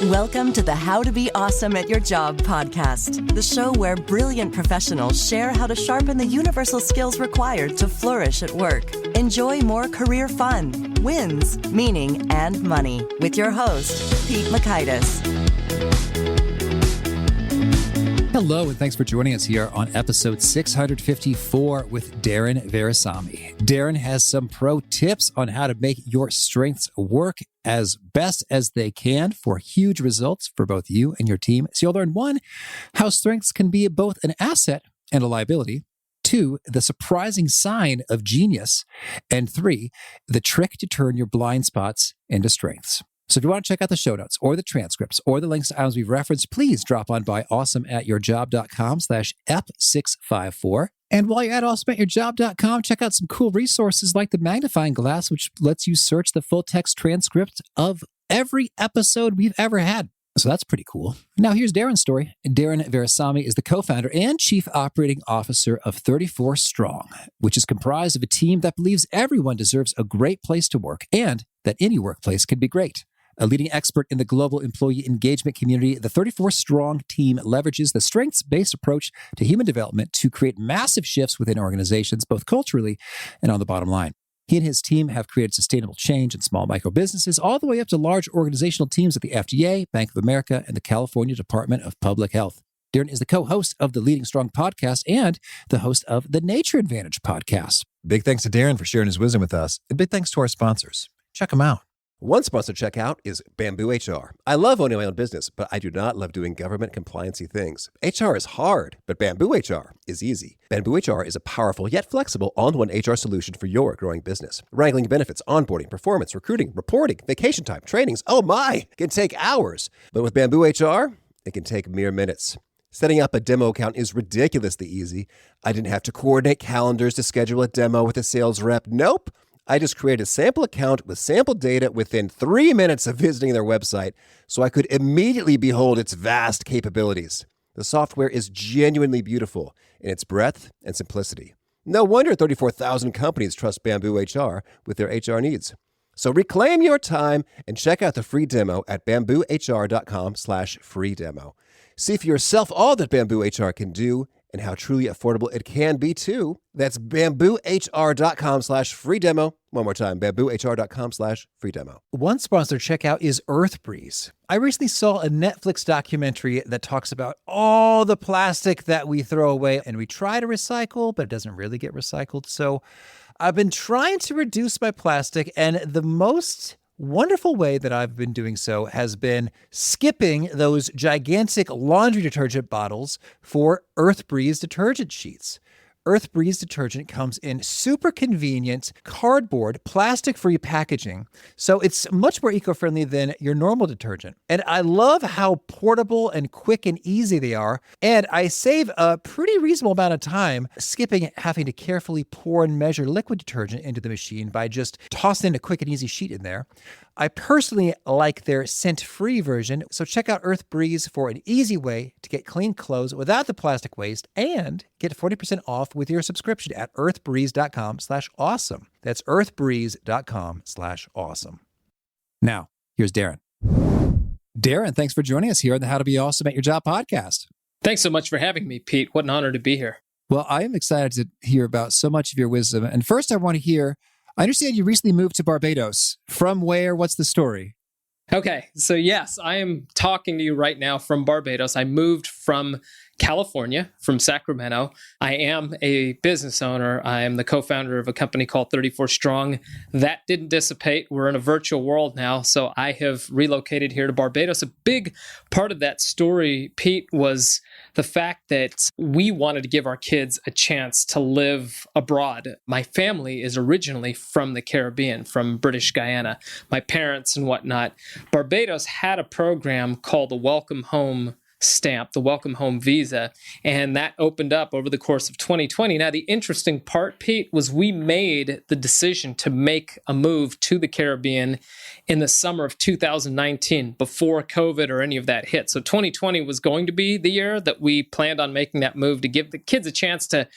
Welcome to the How to Be Awesome at Your Job podcast, the show where brilliant professionals share how to sharpen the universal skills required to flourish at work. Enjoy more career fun, wins, meaning, and money with your host, Pete Makaitis. Hello, and thanks for joining us here on episode 654 with Darren Virassammy. Darren has some pro tips on how to make your strengths work as best as they can for huge results for both you and your team. So you'll learn 1, how strengths can be both an asset and a liability. 2, the surprising sign of genius. And 3, the trick to turn your blind spots into strengths. So if you want to check out the show notes or the transcripts or the links to items we've referenced, please drop on by awesomeatyourjob.com/ep654. And while you're at awesomeatyourjob.com, check out some cool resources like the magnifying glass, which lets you search the full text transcript of every episode we've ever had. So that's pretty cool. Now here's Darren's story. Darren Virassammy is the co-founder and chief operating officer of 34 Strong, which is comprised of a team that believes everyone deserves a great place to work and that any workplace can be great. A leading expert in the global employee engagement community, the 34 Strong team leverages the strengths-based approach to human development to create massive shifts within organizations, both culturally and on the bottom line. He and his team have created sustainable change in small microbusinesses, all the way up to large organizational teams at the FDA, Bank of America, and the California Department of Public Health. Darren is the co-host of the Leading Strong podcast and the host of the Nature Advantage podcast. Big thanks to Darren for sharing his wisdom with us, and big thanks to our sponsors. Check them out. One sponsor to check out is Bamboo HR. I love owning my own business, but I do not love doing government compliancy things. HR is hard, but Bamboo HR is easy. Bamboo HR is a powerful yet flexible all-in-one HR solution for your growing business. Wrangling benefits, onboarding, performance, recruiting, reporting, vacation time, trainings, oh my, can take hours. But with Bamboo HR, it can take mere minutes. Setting up a demo account is ridiculously easy. I didn't have to coordinate calendars to schedule a demo with a sales rep. Nope. I just created a sample account with sample data within 3 minutes of visiting their website, so I could immediately behold its vast capabilities. The software is genuinely beautiful in its breadth and simplicity. No wonder 34,000 companies trust Bamboo HR with their HR needs. So reclaim your time and check out the free demo at bamboohr.com/free demo. See for yourself all that Bamboo HR can do and how truly affordable it can be too. That's bamboohr.com/free demo. One more time, bamboohr.com/free demo. One sponsor to check out is EarthBreeze. I recently saw a Netflix documentary that talks about all the plastic that we throw away and we try to recycle, but it doesn't really get recycled. So I've been trying to reduce my plastic, and the most wonderful way that I've been doing so has been skipping those gigantic laundry detergent bottles for EarthBreeze detergent sheets. EarthBreeze detergent comes in super convenient cardboard, plastic-free packaging, so it's much more eco-friendly than your normal detergent. And I love how portable and quick and easy they are, and I save a pretty reasonable amount of time skipping having to carefully pour and measure liquid detergent into the machine by just tossing a quick and easy sheet in there. I personally like their scent-free version, so check out EarthBreeze for an easy way to get clean clothes without the plastic waste and get 40% off with your subscription at earthbreeze.com/awesome. That's earthbreeze.com/awesome. Now, here's Darren. Darren, thanks for joining us here on the How to Be Awesome at Your Job podcast. Thanks so much for having me, Pete. What an honor to be here. Well, I am excited to hear about so much of your wisdom. And first, I want to hear, I understand you recently moved to Barbados. From where? What's the story? Okay, so yes, I am talking to you right now from Barbados. I moved from California, from Sacramento. I am a business owner. I am the co-founder of a company called 34 Strong. That didn't dissipate. We're in a virtual world now, so I have relocated here to Barbados. A big part of that story, Pete, was the fact that we wanted to give our kids a chance to live abroad. My family is originally from the Caribbean, from British Guyana, my parents and whatnot. Barbados had a program called the Welcome Home stamp, the welcome home visa. And that opened up over the course of 2020. Now, the interesting part, Pete, was we made the decision to make a move to the Caribbean in the summer of 2019, before COVID or any of that hit. So 2020 was going to be the year that we planned on making that move to give the kids a chance to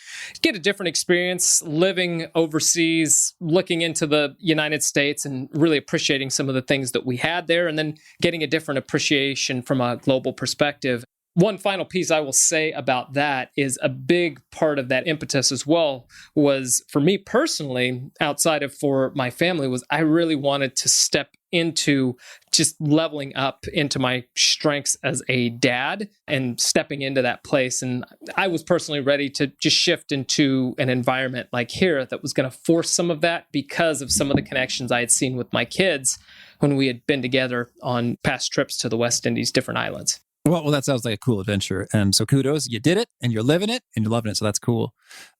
get a different experience living overseas, looking into the United States and really appreciating some of the things that we had there, and then getting a different appreciation from a global perspective. One final piece I will say about that is a big part of that impetus as well was, for me personally, outside of for my family, was I really wanted to step into just leveling up into my strengths as a dad and stepping into that place. And I was personally ready to just shift into an environment like here that was going to force some of that because of some of the connections I had seen with my kids when we had been together on past trips to the West Indies, different islands. Well, that sounds like a cool adventure. And so kudos, you did it and you're living it and you're loving it. So that's cool.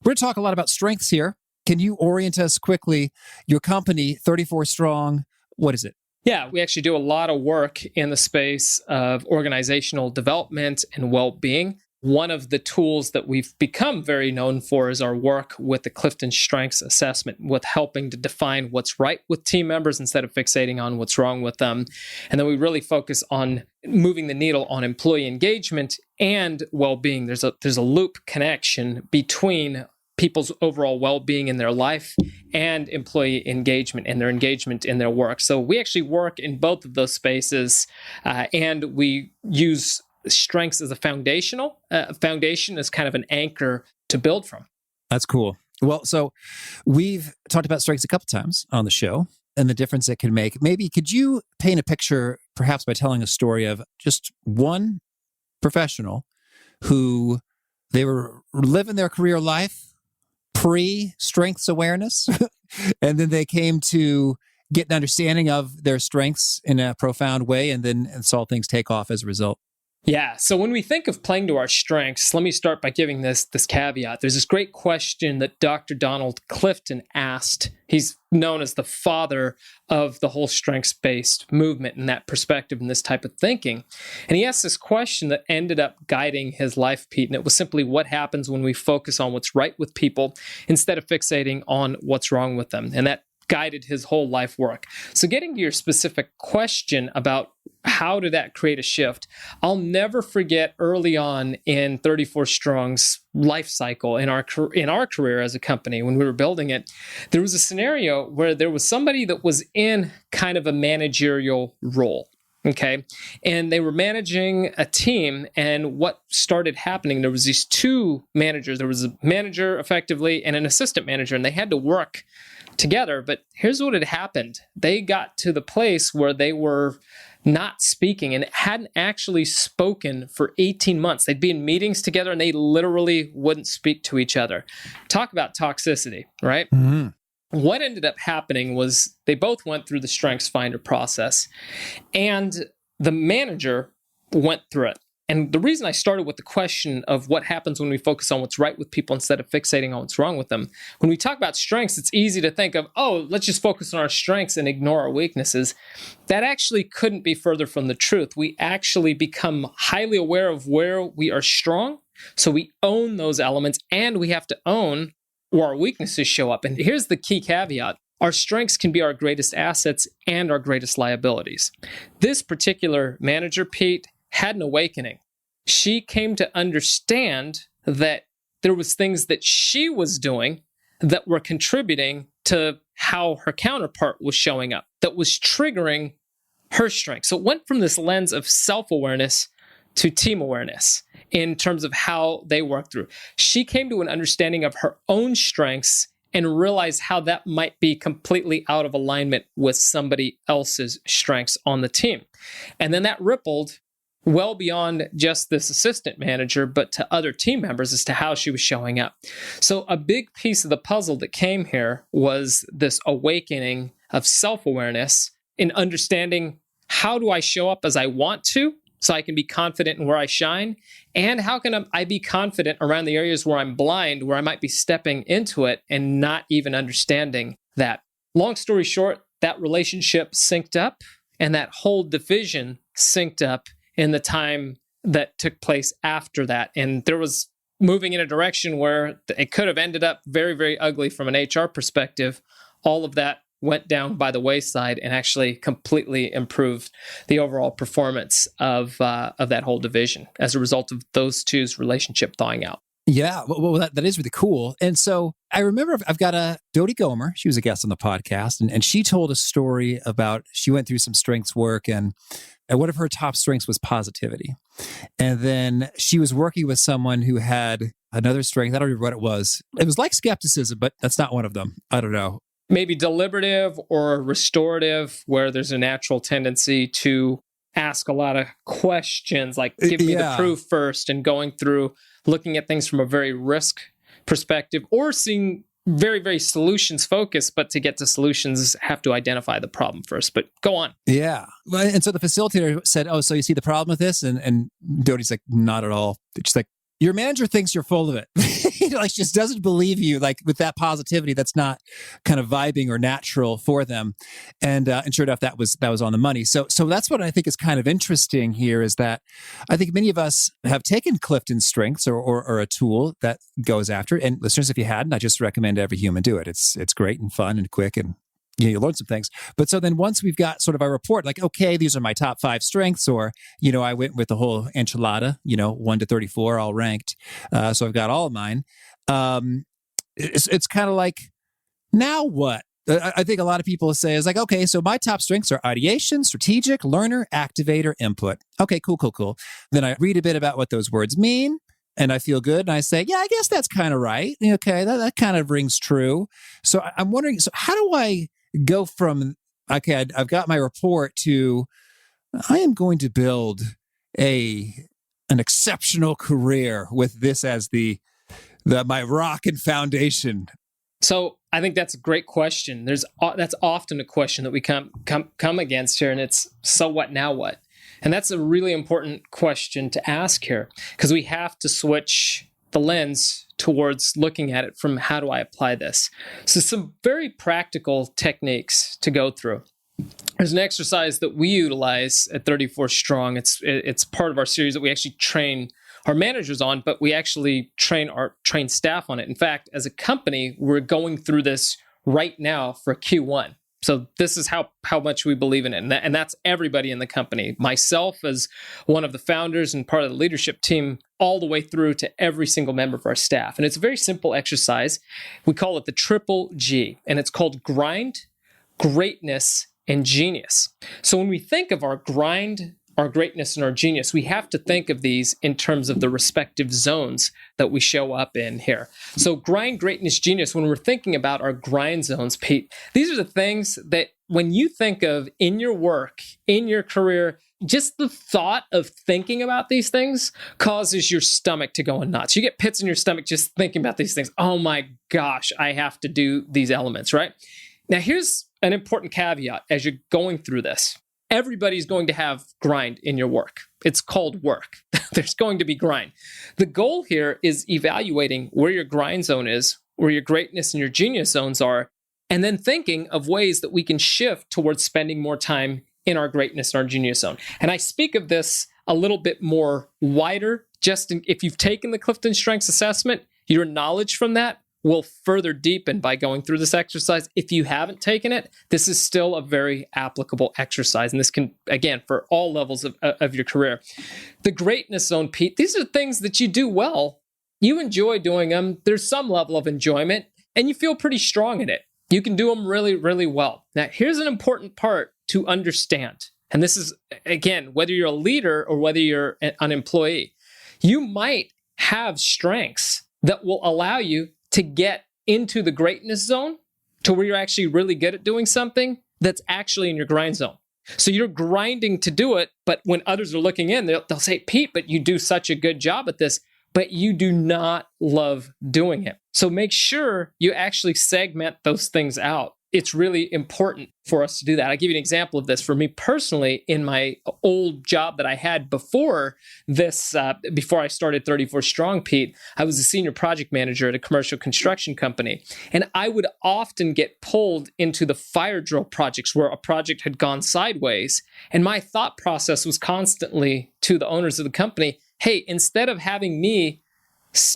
We're going to talk a lot about strengths here. Can you orient us quickly? Your company, 34 Strong, what is it? Yeah, we actually do a lot of work in the space of organizational development and well-being. One of the tools that we've become very known for is our work with the Clifton Strengths Assessment, with helping to define what's right with team members instead of fixating on what's wrong with them. And then we really focus on moving the needle on employee engagement and well-being. There's a loop connection between people's overall well-being in their life and employee engagement and their engagement in their work. So we actually work in both of those spaces, and we use strengths as a foundation as kind of an anchor to build from. That's cool. Well, so we've talked about strengths a couple times on the show and the difference it can make. Maybe could you paint a picture, perhaps by telling a story of just one professional who they were living their career life pre-strengths awareness, and then they came to get an understanding of their strengths in a profound way and saw things take off as a result? Yeah. So when we think of playing to our strengths, let me start by giving this caveat. There's this great question that Dr. Donald Clifton asked. He's known as the father of the whole strengths-based movement and that perspective and this type of thinking. And he asked this question that ended up guiding his life, Pete. And it was simply, what happens when we focus on what's right with people instead of fixating on what's wrong with them? And that guided his whole life work. So getting to your specific question about how did that create a shift, I'll never forget early on in 34 Strong's life cycle in our career as a company, when we were building it, there was a scenario where there was somebody that was in kind of a managerial role. Okay. And they were managing a team. And what started happening, there was these two managers. There was a manager effectively and an assistant manager, and they had to work together. But here's what had happened. They got to the place where they were not speaking and hadn't actually spoken for 18 months. They'd be in meetings together and they literally wouldn't speak to each other. Talk about toxicity, right? Mm-hmm. What ended up happening was they both went through the Strengths Finder process, and the manager went through it. And the reason I started with the question of what happens when we focus on what's right with people instead of fixating on what's wrong with them. When we talk about strengths, it's easy to think of, oh, let's just focus on our strengths and ignore our weaknesses. That actually couldn't be further from the truth. We actually become highly aware of where we are strong. So we own those elements, and we have to own where our weaknesses show up. And here's the key caveat. Our strengths can be our greatest assets and our greatest liabilities. This particular manager, Pete, had an awakening. She came to understand that there was things that she was doing that were contributing to how her counterpart was showing up, that was triggering her strength. So it went from this lens of self-awareness to team awareness in terms of how they work through. She came to an understanding of her own strengths and realized how that might be completely out of alignment with somebody else's strengths on the team. And then that rippled well beyond just this assistant manager, but to other team members as to how she was showing up. So a big piece of the puzzle that came here was this awakening of self-awareness in understanding, how do I show up as I want to so I can be confident in where I shine? And how can I be confident around the areas where I'm blind, where I might be stepping into it and not even understanding that? Long story short, that relationship synced up and that whole division synced up in the time that took place after that. And there was moving in a direction where it could have ended up very, very ugly from an HR perspective. All of that went down by the wayside and actually completely improved the overall performance of that whole division as a result of those two's relationship thawing out. Yeah, well, that is really cool. And so I remember I've got a Dodie Gomer. She was a guest on the podcast, and she told a story about she went through some strengths work, and one of her top strengths was positivity. And then she was working with someone who had another strength. I don't remember what it was. It was like skepticism, but that's not one of them. I don't know. Maybe deliberative or restorative, where there's a natural tendency to ask a lot of questions, like give me the proof first, and going through looking at things from a very risk perspective, or seeing very, very solutions focused, but to get to solutions, have to identify the problem first. But go on. Yeah. And so the facilitator said, oh, so you see the problem with this? And Dodie's like, not at all. She's like, your manager thinks you're full of it. Like, just doesn't believe you, like, with that positivity that's not kind of vibing or natural for them. And sure enough, that was on the money. So that's what I think is kind of interesting here, is that I think many of us have taken Clifton's strengths or a tool that goes after it. And listeners, if you hadn't, I just recommend every human do it. It's great and fun and quick, and you learn some things. But so then once we've got sort of our report, like, okay, these are my top 5 strengths, or, I went with the whole enchilada, 1 to 34, all ranked. So I've got all of mine. It's kind of like, now what? I think a lot of people say is like, okay, so my top strengths are ideation, strategic, learner, activator, input. Okay, cool. Then I read a bit about what those words mean, and I feel good, and I say, yeah, I guess that's kind of right. Okay, that kind of rings true. So I'm wondering, so how do I go from, okay, I've got my report, to I am going to build an exceptional career with this as my rock and foundation? So I think that's a great question. That's often a question that we come against here, and it's, so what, now what? And that's a really important question to ask here, because we have to switch the lens towards looking at it from, how do I apply this? So some very practical techniques to go through. There's an exercise that we utilize at 34 Strong. It's part of our series that we actually train our managers on, but we actually train staff on it. In fact, as a company, we're going through this right now for Q1. So this is how much we believe in it. And that's everybody in the company. Myself as one of the founders and part of the leadership team, all the way through to every single member of our staff. And it's a very simple exercise. We call it the triple G, and it's called grind, greatness, and genius. So when we think of our grind, our greatness, and our genius, we have to think of these in terms of the respective zones that we show up in here. So grind, greatness, genius, when we're thinking about our grind zones, Pete, these are the things that when you think of in your work, in your career, just the thought of thinking about these things causes your stomach to go nuts. You get pits in your stomach just thinking about these things. Oh my gosh, I have to do these elements, right? Now, here's an important caveat as you're going through this. Everybody's going to have grind in your work. It's called work. There's going to be grind. The goal here is evaluating where your grind zone is, where your greatness and your genius zones are, and then thinking of ways that we can shift towards spending more time in our greatness and our genius zone. And I speak of this a little bit more wider, if you've taken the Clifton Strengths Assessment, your knowledge from that will further deepen by going through this exercise. If you haven't taken it, this is still a very applicable exercise. And this can, again, for all levels of your career. The greatness zone, Pete, these are things that you do well. You enjoy doing them. There's some level of enjoyment, and you feel pretty strong in it. You can do them really, really well. Now, here's an important part to understand. And this is, again, whether you're a leader or whether you're an employee, you might have strengths that will allow you to get into the greatness zone, to where you're actually really good at doing something that's actually in your grind zone. So you're grinding to do it, but when others are looking in, they'll say, Pete, but you do such a good job at this, but you do not love doing it. So make sure you actually segment those things out it's really important for us to do that. I'll give you an example of this. For me personally, in my old job that I had before this, before I started 34 Strong, Pete, I was a senior project manager at a commercial construction company. And I would often get pulled into the fire drill projects where a project had gone sideways. And my thought process was constantly to the owners of the company, hey, instead of having me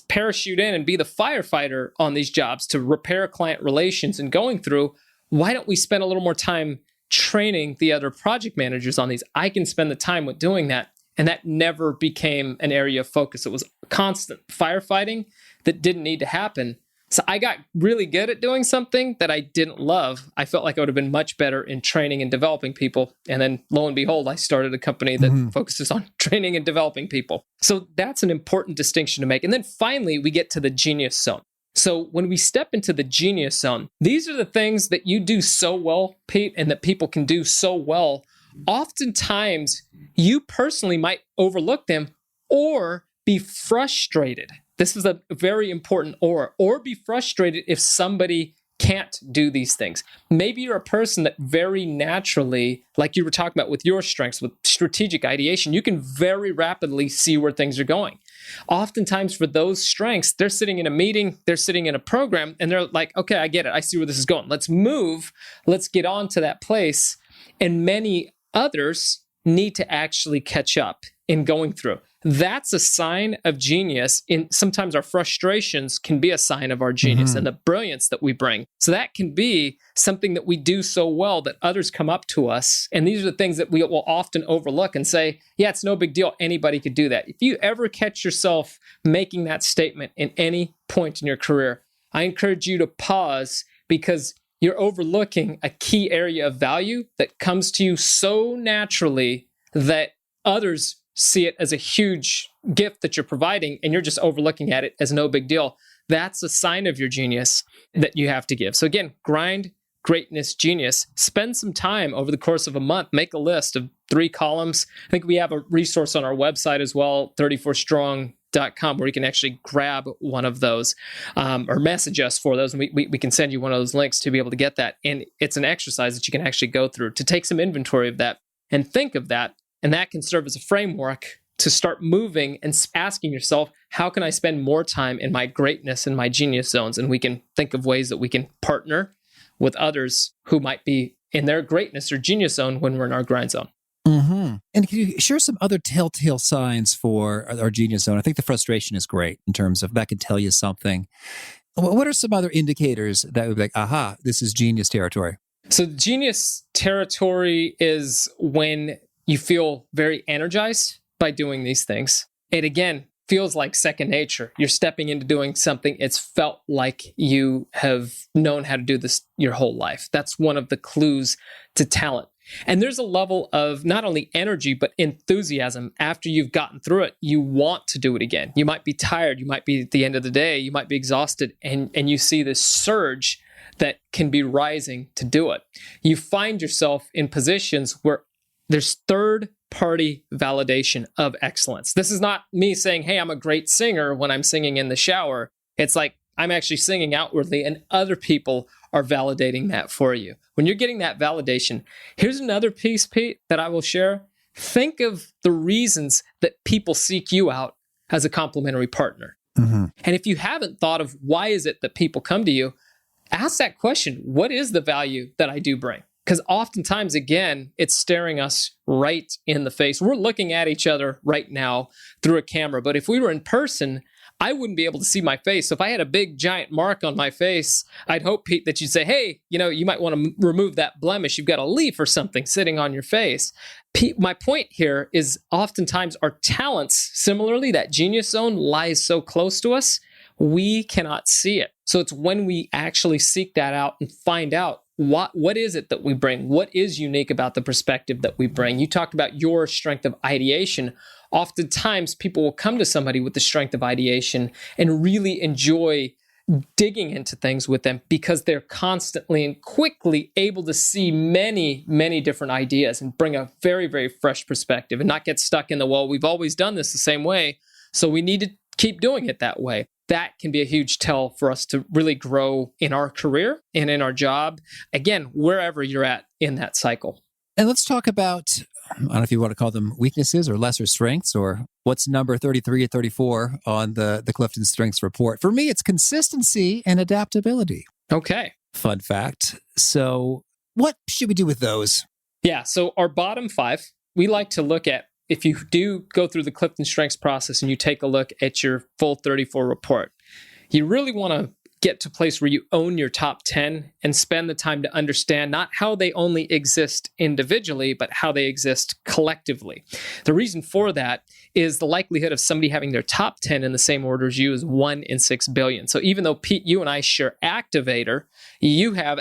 parachute in and be the firefighter on these jobs to repair client relations and going through, why don't we spend a little more time training the other project managers on these? I can spend the time with doing that. And that never became an area of focus. It was constant firefighting that didn't need to happen. So I got really good at doing something that I didn't love. I felt like I would have been much better in training and developing people. And then lo and behold, I started a company that focuses on training and developing people. So that's an important distinction to make. And then finally, we get to the genius zone. So when we step into the genius zone, these are the things that you do so well, Pete, and that people can do so well. Oftentimes, you personally might overlook them or be frustrated. This is a very important or be frustrated if somebody can't do these things. Maybe you're a person that very naturally, like you were talking about with your strengths, with strategic ideation, you can very rapidly see where things are going. Oftentimes for those strengths, they're sitting in a meeting, they're sitting in a program, and they're like, okay, I get it. I see where this is going. Let's move. Let's get on to that place. And many others need to actually catch up in going through. That's a sign of genius. Sometimes our frustrations can be a sign of our genius and the brilliance that we bring. So that can be something that we do so well that others come up to us. And these are the things that we will often overlook and say, yeah, it's no big deal. Anybody could do that. If you ever catch yourself making that statement in any point in your career, I encourage you to pause, because you're overlooking a key area of value that comes to you so naturally that others see it as a huge gift that you're providing, and you're just overlooking at it as no big deal. That's a sign of your genius that you have to give. So again, grind, greatness, genius. Spend some time over the course of a month. Make a list of 3 columns. I think we have a resource on our website as well, 34strong.com, where you can actually grab one of those or message us for those. And we can send you one of those links to be able to get that. And it's an exercise that you can actually go through to take some inventory of that and think of that. And that can serve as a framework to start moving and asking yourself, how can I spend more time in my greatness and my genius zones? And we can think of ways that we can partner with others who might be in their greatness or genius zone when we're in our grind zone. And can you share some other telltale signs for our genius zone? I think the frustration is great in terms of that could tell you something. What are some other indicators that would be like, aha, this is genius territory? So genius territory is when you feel very energized by doing these things. It again feels like second nature. You're stepping into doing something. It's felt like you have known how to do this your whole life. That's one of the clues to talent. And there's a level of not only energy, but enthusiasm. After you've gotten through it, you want to do it again. You might be tired. You might be at the end of the day. You might be exhausted. And you see this surge that can be rising to do it. You find yourself in positions where there's third-party validation of excellence. This is not me saying, hey, I'm a great singer when I'm singing in the shower. It's like I'm actually singing outwardly and other people are validating that for you. When you're getting that validation, here's another piece, Pete, that I will share. Think of the reasons that people seek you out as a complementary partner. And if you haven't thought of why is it that people come to you, ask that question. What is the value that I do bring? Because oftentimes, again, it's staring us right in the face. We're looking at each other right now through a camera. But if we were in person, I wouldn't be able to see my face. So if I had a big, giant mark on my face, I'd hope, Pete, that you'd say, hey, you might want to remove that blemish. You've got a leaf or something sitting on your face. Pete, my point here is oftentimes our talents, similarly, that genius zone lies so close to us, we cannot see it. So it's when we actually seek that out and find out what is it that we bring? What is unique about the perspective that we bring? You talked about your strength of ideation. Oftentimes, people will come to somebody with the strength of ideation and really enjoy digging into things with them because they're constantly and quickly able to see many, many different ideas and bring a very, very fresh perspective and not get stuck in the, well, we've always done this the same way, so we need to keep doing it that way. That can be a huge tell for us to really grow in our career and in our job. Again, wherever you're at in that cycle. And let's talk about, I don't know if you want to call them weaknesses or lesser strengths, or what's number 33 or 34 on the Clifton Strengths Report. For me, it's consistency and adaptability. Okay. Fun fact. So what should we do with those? Yeah. So our bottom 5, we like to look at, if you do go through the Clifton Strengths process and you take a look at your full 34 report, you really want to get to a place where you own your top 10 and spend the time to understand not how they only exist individually, but how they exist collectively. The reason for that is the likelihood of somebody having their top 10 in the same order as you is 1 in 6 billion. So even though Pete, you and I share activator, you have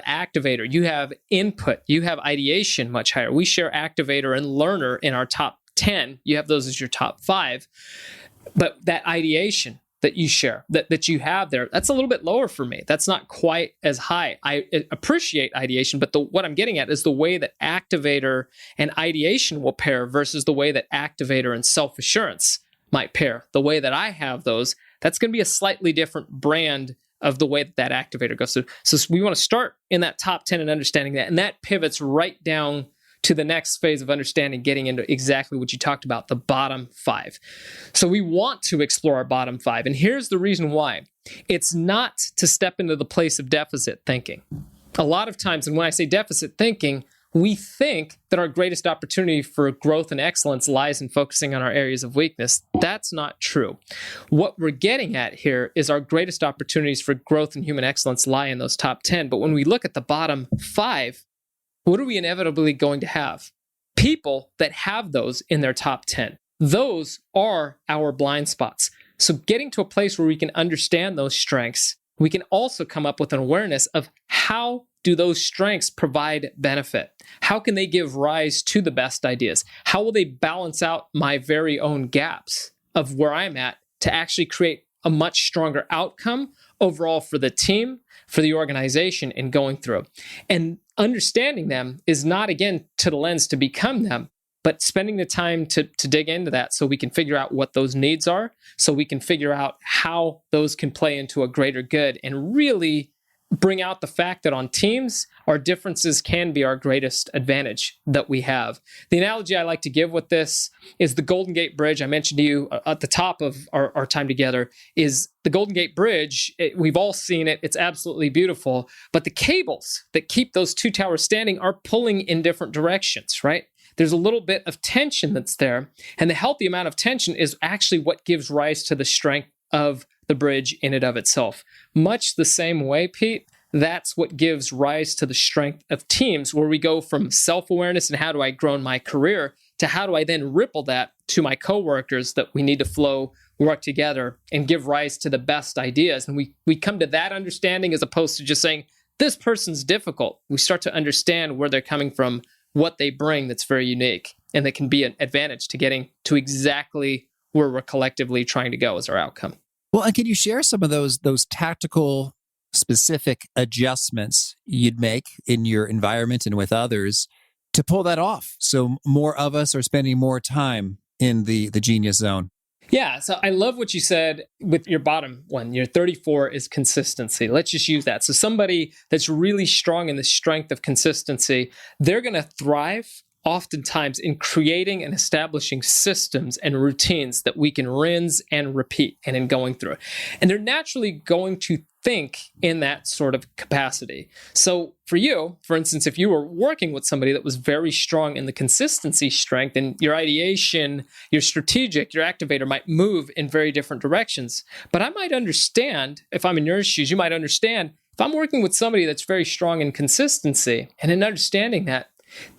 input, you have ideation much higher. We share activator and learner in our top 10. You have those as your top 5. But that ideation that you share, that you have there, that's a little bit lower for me. That's not quite as high. I appreciate ideation, but what I'm getting at is the way that activator and ideation will pair versus the way that activator and self-assurance might pair. The way that I have those, that's going to be a slightly different brand of the way that activator goes through. So we want to start in that top 10 and understanding that, and that pivots right down to the next phase of understanding, getting into exactly what you talked about, the bottom 5. So we want to explore our bottom 5. And here's the reason why. It's not to step into the place of deficit thinking. A lot of times, and when I say deficit thinking, we think that our greatest opportunity for growth and excellence lies in focusing on our areas of weakness. That's not true. What we're getting at here is our greatest opportunities for growth and human excellence lie in those top 10. But when we look at the bottom 5, what are we inevitably going to have? People that have those in their top 10. Those are our blind spots. So getting to a place where we can understand those strengths, we can also come up with an awareness of how do those strengths provide benefit? How can they give rise to the best ideas? How will they balance out my very own gaps of where I'm at to actually create a much stronger outcome overall for the team, for the organization, and going through? And understanding them is not, again, to the lens to become them, but spending the time to dig into that so we can figure out what those needs are, so we can figure out how those can play into a greater good and really bring out the fact that on teams, our differences can be our greatest advantage that we have. The analogy I like to give with this is the Golden Gate Bridge. I mentioned to you at the top of our time together is the Golden Gate Bridge. We've all seen it. It's absolutely beautiful. But the cables that keep those two towers standing are pulling in different directions, right? There's a little bit of tension that's there. And the healthy amount of tension is actually what gives rise to the strength of the bridge in and of itself. Much the same way, Pete, that's what gives rise to the strength of teams, where we go from self-awareness and how do I grow in my career to how do I then ripple that to my coworkers that we need to flow, work together, and give rise to the best ideas. And we come to that understanding as opposed to just saying, this person's difficult. We start to understand where they're coming from, what they bring that's very unique, and that can be an advantage to getting to exactly where we're collectively trying to go as our outcome. Well, and can you share some of those tactical, specific adjustments you'd make in your environment and with others to pull that off, so more of us are spending more time in the genius zone? Yeah, so I love what you said with your bottom one. Your 34 is consistency. Let's just use that. So somebody that's really strong in the strength of consistency, they're going to thrive oftentimes in creating and establishing systems and routines that we can rinse and repeat and in going through it. And they're naturally going to think in that sort of capacity. So for you, for instance, if you were working with somebody that was very strong in the consistency strength, and your ideation, your strategic, your activator might move in very different directions. But I might understand, if I'm in your shoes, you might understand, if I'm working with somebody that's very strong in consistency and in understanding that,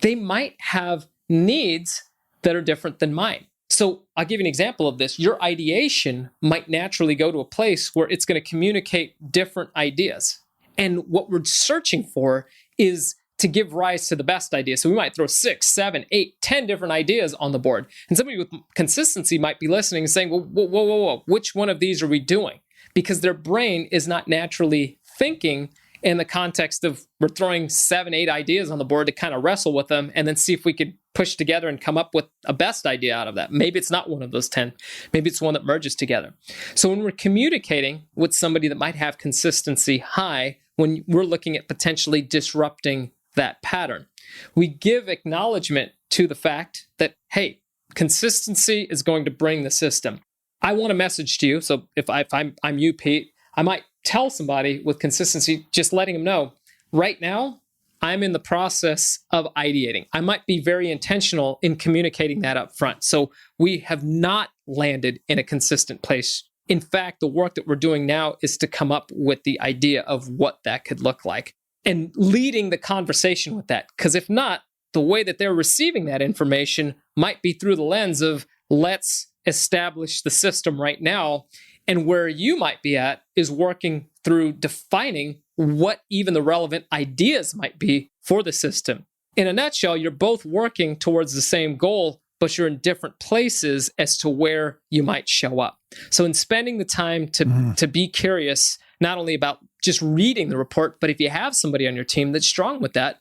they might have needs that are different than mine. So I'll give you an example of this. Your ideation might naturally go to a place where it's going to communicate different ideas. And what we're searching for is to give rise to the best idea. So we might throw 6, 7, 8, 10 different ideas on the board. And somebody with consistency might be listening and saying, well, whoa, which one of these are we doing? Because their brain is not naturally thinking in the context of we're throwing 7, 8 ideas on the board to kind of wrestle with them and then see if we could push together and come up with a best idea out of that. Maybe it's not one of those 10. Maybe it's one that merges together. So when we're communicating with somebody that might have consistency high, when we're looking at potentially disrupting that pattern, we give acknowledgement to the fact that, hey, consistency is going to bring the system. I want a message to you. So if I'm you, Pete, I might tell somebody with consistency, just letting them know, right now, I'm in the process of ideating. I might be very intentional in communicating that up front. So we have not landed in a consistent place. In fact, the work that we're doing now is to come up with the idea of what that could look like and leading the conversation with that. Because if not, the way that they're receiving that information might be through the lens of, let's establish the system right now. And where you might be at is working through defining what even the relevant ideas might be for the system. In a nutshell, you're both working towards the same goal, but you're in different places as to where you might show up. So in spending the time to be curious, not only about just reading the report, but if you have somebody on your team that's strong with that,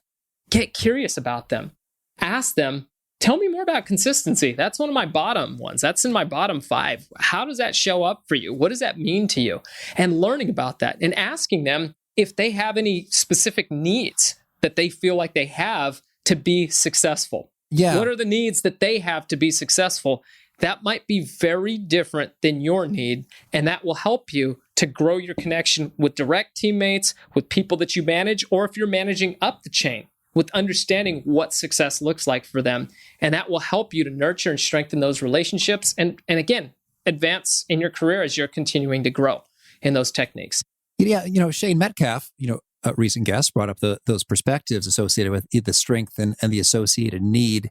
get curious about them. Ask them, tell me more about consistency. That's one of my bottom ones. That's in my bottom 5. How does that show up for you? What does that mean to you? And learning about that and asking them if they have any specific needs that they feel like they have to be successful. Yeah. What are the needs that they have to be successful? That might be very different than your need, and that will help you to grow your connection with direct teammates, with people that you manage, or if you're managing up the chain, with understanding what success looks like for them. And that will help you to nurture and strengthen those relationships and again, advance in your career as you're continuing to grow in those techniques. Yeah, Shane Metcalf, a recent guest, brought up those perspectives associated with the strength and the associated need.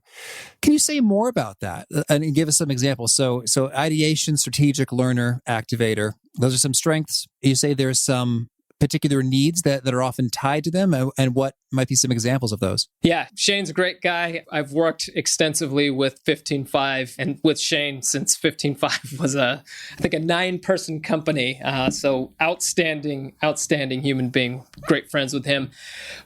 Can you say more about that and give us some examples? So ideation, strategic, learner, activator, those are some strengths. You say there's some particular needs that are often tied to them, and what might be some examples of those? Yeah, Shane's a great guy. I've worked extensively with 15Five and with Shane since 15Five was I think a 9-person company. So outstanding human being, great friends with him.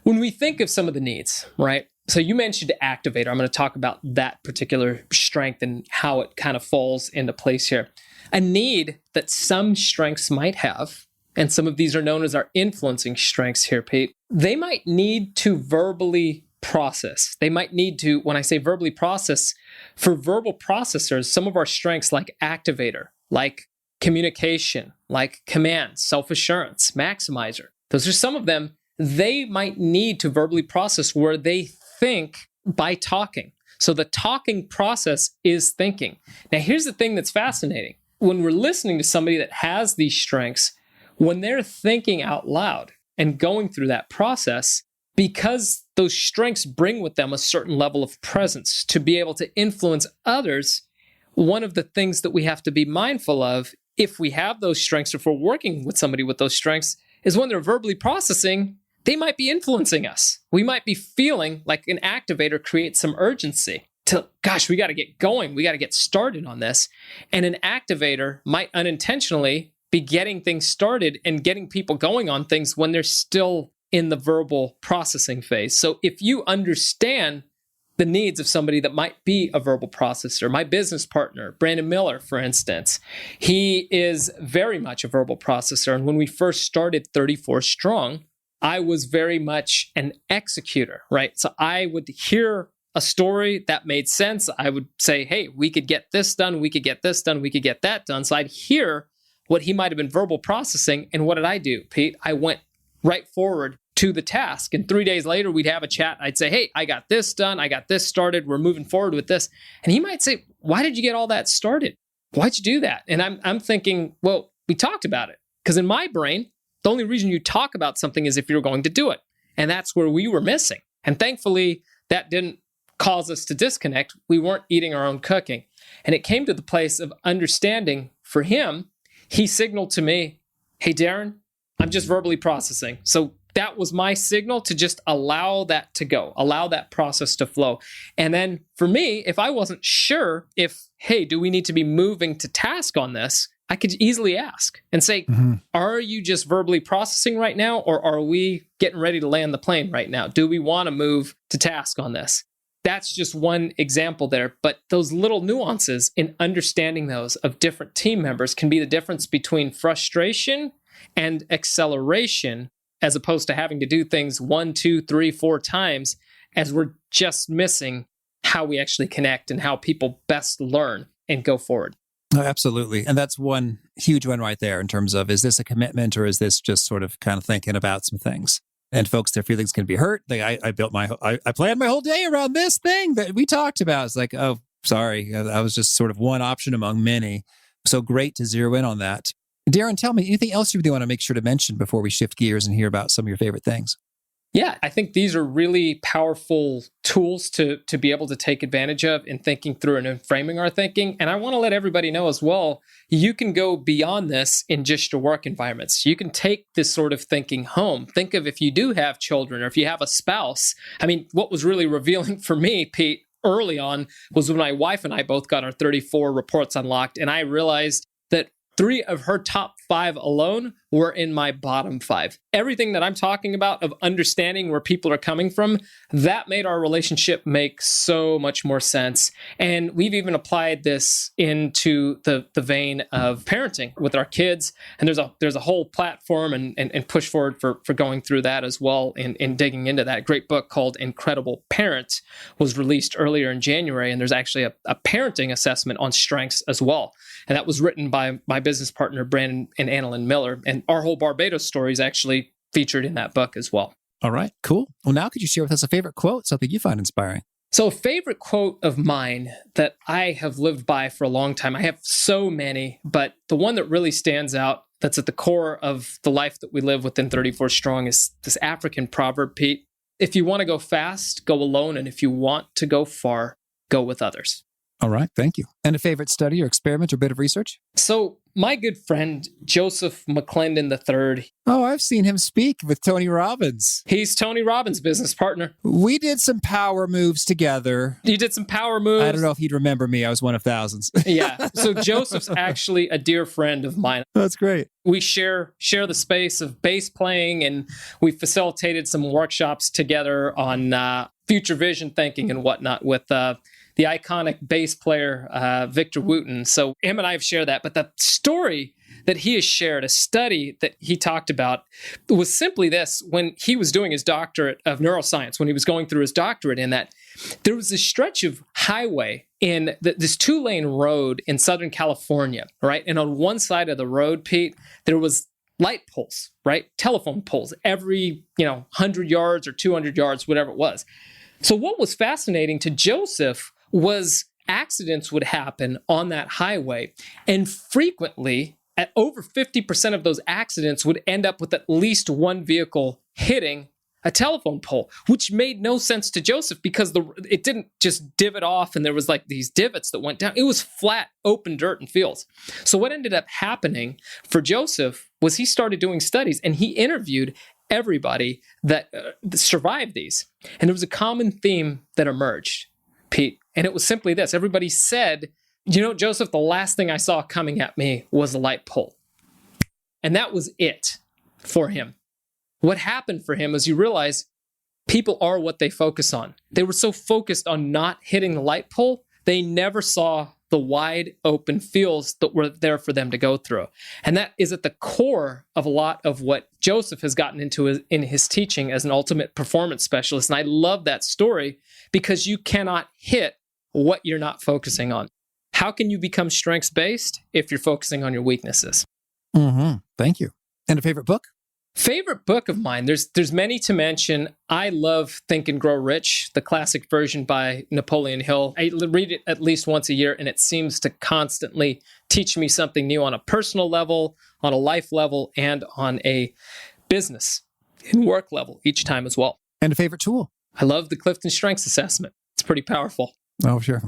When we think of some of the needs, right? So you mentioned activator. I'm going to talk about that particular strength and how it kind of falls into place here. A need that some strengths might have, and some of these are known as our influencing strengths here, Pete, they might need to verbally process. They might need to, when I say verbally process, for verbal processors, some of our strengths like activator, like communication, like command, self-assurance, maximizer, those are some of them, they might need to verbally process where they think by talking. So the talking process is thinking. Now, here's the thing that's fascinating. When we're listening to somebody that has these strengths, when they're thinking out loud and going through that process, because those strengths bring with them a certain level of presence to be able to influence others, one of the things that we have to be mindful of if we have those strengths, or if we're working with somebody with those strengths, is when they're verbally processing, they might be influencing us. We might be feeling like an activator creates some urgency to, gosh, we got to get going. We got to get started on this. And an activator might unintentionally be getting things started and getting people going on things when they're still in the verbal processing phase. So if you understand the needs of somebody that might be a verbal processor, my business partner, Brandon Miller, for instance, he is very much a verbal processor. And when we first started 34 Strong, I was very much an executor, right? So I would hear a story that made sense. I would say, hey, we could get this done. We could get this done. We could get that done. So I'd hear what he might have been verbal processing. And what did I do, Pete? I went right forward to the task. And 3 days later, we'd have a chat. I'd say, hey, I got this done. I got this started. We're moving forward with this. And he might say, why did you get all that started? Why'd you do that? And I'm thinking, well, we talked about it. Because in my brain, the only reason you talk about something is if you're going to do it. And that's where we were missing. And thankfully, that didn't cause us to disconnect. We weren't eating our own cooking. And it came to the place of understanding for him. He signaled to me, hey, Darren, I'm just verbally processing. So that was my signal to just allow that to go, allow that process to flow. And then for me, if I wasn't sure if, hey, do we need to be moving to task on this, I could easily ask and say, are you just verbally processing right now? Or are we getting ready to land the plane right now? Do we want to move to task on this? that's just one example there. But those little nuances in understanding those of different team members can be the difference between frustration and acceleration, as opposed to having to do things 1, 2, 3, 4 times, as we're just missing how we actually connect and how people best learn and go forward. Oh, absolutely. And that's one huge one right there in terms of, is this a commitment or is this just sort of kind of thinking about some things? And folks, their feelings can be hurt. I planned my whole day around this thing that we talked about. It's like, oh, sorry. I was just sort of one option among many. So great to zero in on that. Darren, tell me, anything else you really want to make sure to mention before we shift gears and hear about some of your favorite things? Yeah, I think these are really powerful tools to be able to take advantage of in thinking through and in framing our thinking. And I want to let everybody know as well, you can go beyond this in just your work environments. You can take this sort of thinking home. Think of if you do have children or if you have a spouse. I mean, what was really revealing for me, Pete, early on was when my wife and I both got our 34 reports unlocked. And I realized that 3 of her top 5 alone were in my bottom 5. Everything that I'm talking about of understanding where people are coming from, that made our relationship make so much more sense. And we've even applied this into the vein of parenting with our kids. And there's a whole platform and push forward for going through that as well and digging into that. A great book called Incredible Parent was released earlier in January. And there's actually a parenting assessment on strengths as well. And that was written by my business partner, Brandon and Annalyn Miller. And our whole Barbados story is actually featured in that book as well. All right, cool. Well, now could you share with us a favorite quote, something you find inspiring? So a favorite quote of mine that I have lived by for a long time, I have so many, but the one that really stands out that's at the core of the life that we live within 34 Strong is this African proverb, Pete. If you want to go fast, go alone. And if you want to go far, go with others. All right, thank you. And a favorite study or experiment or bit of research? So my good friend, Joseph McClendon III. Oh, I've seen him speak with Tony Robbins. He's Tony Robbins' business partner. We did some power moves together. You did some power moves? I don't know if he'd remember me. I was one of thousands. Yeah. So Joseph's actually a dear friend of mine. That's great. We share the space of bass playing, and we facilitated some workshops together on future vision thinking and whatnot with the iconic bass player, Victor Wooten. So him and I have shared that. But the story that he has shared, a study that he talked about, was simply this. When he was doing his doctorate of neuroscience, when he was going through his doctorate in that, there was this stretch of highway in this 2-lane road in Southern California, right? And on one side of the road, Pete, there was light poles, right? Telephone poles every, 100 yards or 200 yards, whatever it was. So what was fascinating to Joseph was accidents would happen on that highway. And frequently, at over 50% of those accidents would end up with at least one vehicle hitting a telephone pole, which made no sense to Joseph because it didn't just divot off and there was like these divots that went down. It was flat, open dirt and fields. So what ended up happening for Joseph was he started doing studies and he interviewed everybody that survived these. And there was a common theme that emerged, Pete. And it was simply this. Everybody said, Joseph, the last thing I saw coming at me was a light pole. And that was it for him. What happened for him is you realize people are what they focus on. They were so focused on not hitting the light pole, they never saw the wide open fields that were there for them to go through. And that is at the core of a lot of what Joseph has gotten into in his teaching as an ultimate performance specialist. And I love that story because you cannot hit what you're not focusing on. How can you become strengths-based if you're focusing on your weaknesses? Mm-hmm. Thank you. And a favorite book? Favorite book of mine, there's many to mention. I love Think and Grow Rich, the classic version by Napoleon Hill. I read it at least once a year, and it seems to constantly teach me something new on a personal level, on a life level, and on a business and work level each time as well. And a favorite tool? I love the Clifton Strengths Assessment. It's pretty powerful. Oh, sure.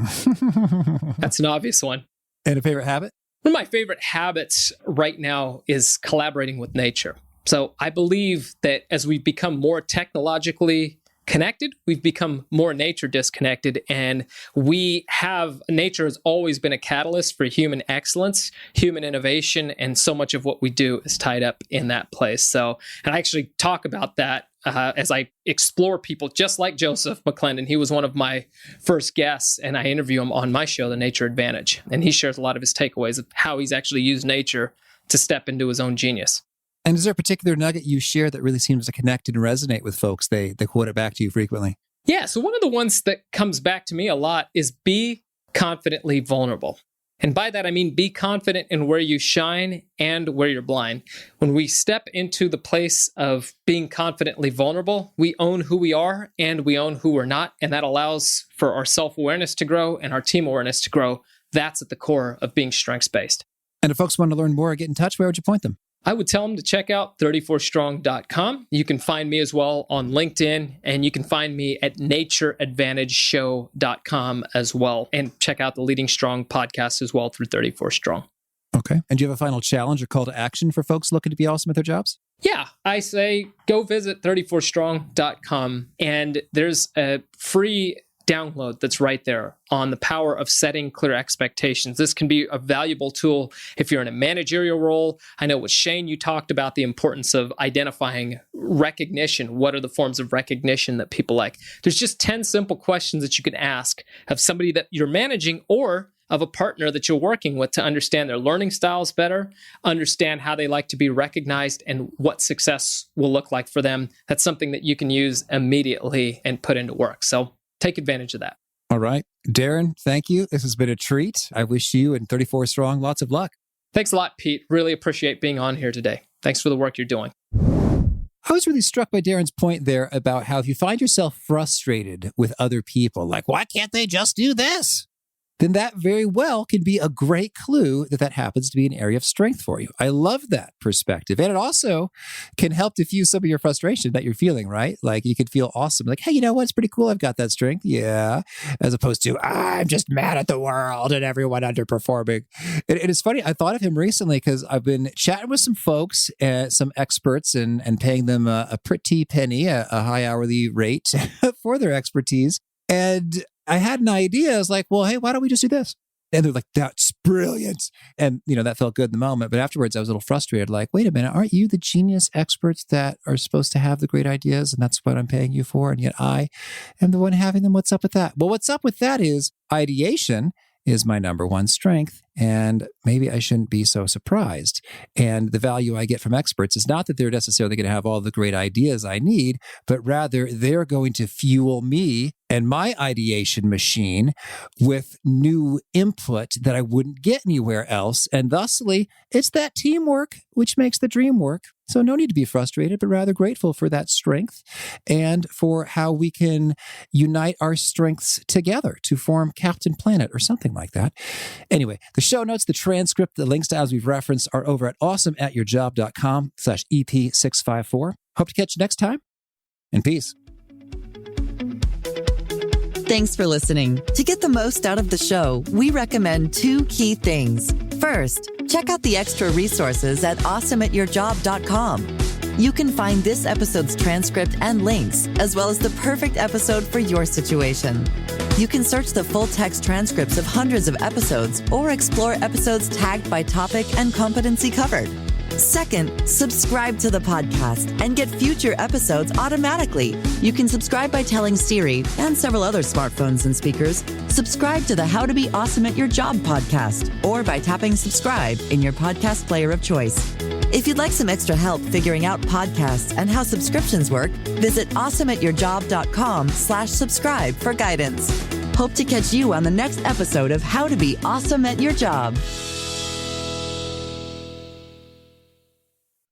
That's an obvious one. And a favorite habit? One of my favorite habits right now is collaborating with nature. So I believe that as we become more technologically connected, we've become more nature disconnected. And nature has always been a catalyst for human excellence, human innovation, and so much of what we do is tied up in that place. So, and I actually talk about that as I explore people just like Joseph McClendon. He was one of my first guests, and I interview him on my show, The Nature Advantage. And he shares a lot of his takeaways of how he's actually used nature to step into his own genius. And is there a particular nugget you share that really seems to connect and resonate with folks? They quote it back to you frequently. Yeah, so one of the ones that comes back to me a lot is be confidently vulnerable. And by that, I mean be confident in where you shine and where you're blind. When we step into the place of being confidently vulnerable, we own who we are and we own who we're not. And that allows for our self-awareness to grow and our team awareness to grow. That's at the core of being strengths-based. And if folks want to learn more or get in touch, where would you point them? I would tell them to check out 34strong.com. You can find me as well on LinkedIn, and you can find me at natureadvantageshow.com as well. And check out the Leading Strong podcast as well through 34 Strong. Okay. And do you have a final challenge or call to action for folks looking to be awesome at their jobs? Yeah, I say go visit 34strong.com, and there's a free download that's right there on the power of setting clear expectations. This can be a valuable tool if you're in a managerial role. I know with Shane, you talked about the importance of identifying recognition. What are the forms of recognition that people like? There's just 10 simple questions that you can ask of somebody that you're managing or of a partner that you're working with to understand their learning styles better, understand how they like to be recognized and what success will look like for them. That's something that you can use immediately and put into work. So take advantage of that. All right. Darren, thank you. This has been a treat. I wish you and 34 Strong lots of luck. Thanks a lot, Pete. Really appreciate being on here today. Thanks for the work you're doing. I was really struck by Darren's point there about how if you find yourself frustrated with other people, like, why can't they just do this? Then that very well can be a great clue that that happens to be an area of strength for you. I love that perspective. And it also can help diffuse some of your frustration that you're feeling, right? Like you could feel awesome. Like, hey, you know what? It's pretty cool. I've got that strength. Yeah. As opposed to, I'm just mad at the world and everyone underperforming. It is funny. I thought of him recently because I've been chatting with some folks, some experts and paying them a pretty penny, a high hourly rate for their expertise. And I had an idea. I was like, well, hey, why don't we just do this? And they're like, that's brilliant. And, that felt good in the moment. But afterwards, I was a little frustrated. Like, wait a minute, aren't you the genius experts that are supposed to have the great ideas? And that's what I'm paying you for. And yet I am the one having them. What's up with that? Well, what's up with that is ideation is my number one strength. And maybe I shouldn't be so surprised. And the value I get from experts is not that they're necessarily going to have all the great ideas I need, but rather they're going to fuel me and my ideation machine with new input that I wouldn't get anywhere else. And thusly, it's that teamwork which makes the dream work. So no need to be frustrated, but rather grateful for that strength and for how we can unite our strengths together to form Captain Planet or something like that. Anyway, the show notes, the transcript, the links to as we've referenced are over at awesomeatyourjob.com/EP654. Hope to catch you next time, and peace. Thanks for listening. To get the most out of the show, we recommend 2 key things. First, check out the extra resources at awesomeatyourjob.com. You can find this episode's transcript and links, as well as the perfect episode for your situation. You can search the full text transcripts of hundreds of episodes or explore episodes tagged by topic and competency covered. Second, subscribe to the podcast and get future episodes automatically. You can subscribe by telling Siri and several other smartphones and speakers, subscribe to the How to Be Awesome at Your Job podcast, or by tapping subscribe in your podcast player of choice. If you'd like some extra help figuring out podcasts and how subscriptions work, visit awesomeatyourjob.com/subscribe for guidance. Hope to catch you on the next episode of How to Be Awesome at Your Job.